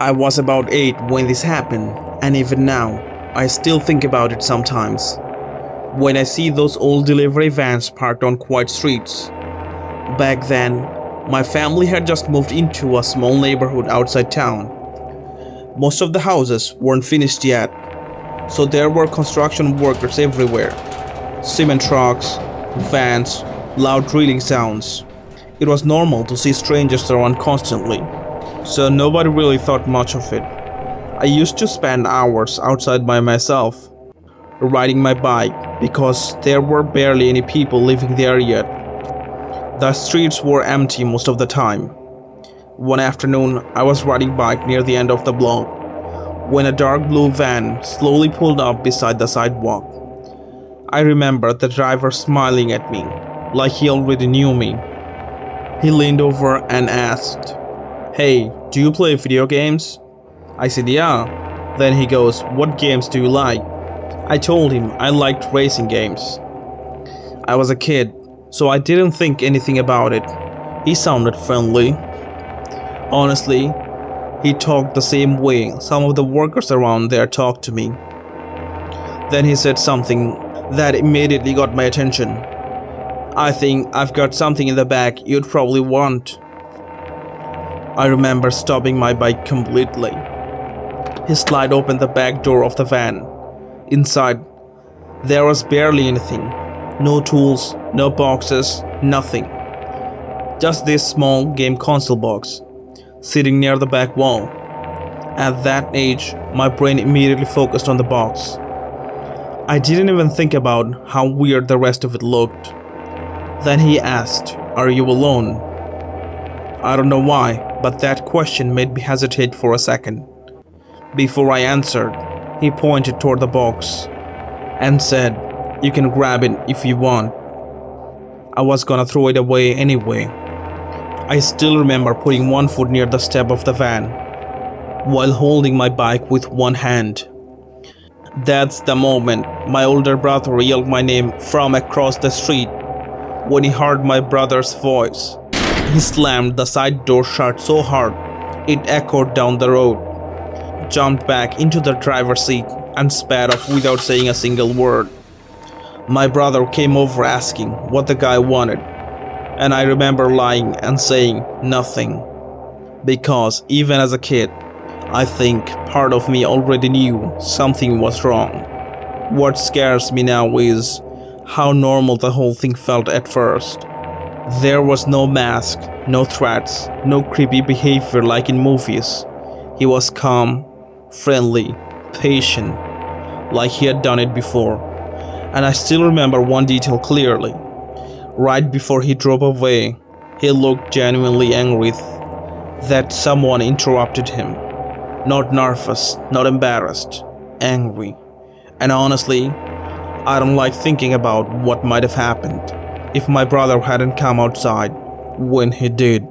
I was about 8 when this happened, and even now, I still think about it sometimes. When I see those old delivery vans parked on quiet streets. Back then, my family had just moved into a small neighborhood outside town. Most of the houses weren't finished yet, so there were construction workers everywhere. Cement trucks, vans, loud drilling sounds. It was normal to see strangers around constantly, so nobody really thought much of it. I used to spend hours outside by myself, riding my bike because there were barely any people living there yet. The streets were empty most of the time. One afternoon, I was riding bike near the end of the block when a dark blue van slowly pulled up beside the sidewalk. I remember the driver smiling at me, like he already knew me. He leaned over and asked, "Hey, do you play video games?" I said, "Yeah." Then he goes, "What games do you like?" I told him I liked racing games. I was a kid, so I didn't think anything about it. He sounded friendly. Honestly, he talked the same way some of the workers around there talked to me. Then he said something that immediately got my attention. "I think I've got something in the bag you'd probably want." I remember stopping my bike completely. He slid open the back door of the van. Inside, there was barely anything. No tools, no boxes, nothing. Just this small game console box, sitting near the back wall. At that age, my brain immediately focused on the box. I didn't even think about how weird the rest of it looked. Then he asked, "Are you alone?" I don't know why, but that question made me hesitate for a second. Before I answered, he pointed toward the box and said, "You can grab it if you want." I was gonna throw it away anyway. I still remember putting one foot near the step of the van while holding my bike with one hand. That's the moment my older brother yelled my name from across the street. When he heard my brother's voice, he slammed the side door shut so hard it echoed down the road, jumped back into the driver's seat, and sped off without saying a single word. My brother came over asking what the guy wanted, and I remember lying and saying nothing. Because even as a kid, I think part of me already knew something was wrong. What scares me now is how normal the whole thing felt at first. There was no mask, no threats, no creepy behavior like in movies. He was calm, friendly, patient, like he had done it before. And I still remember one detail clearly. Right before he drove away, he looked genuinely angry that someone interrupted him. Not nervous, not embarrassed, angry. And honestly, I don't like thinking about what might have happened if my brother hadn't come outside when he did.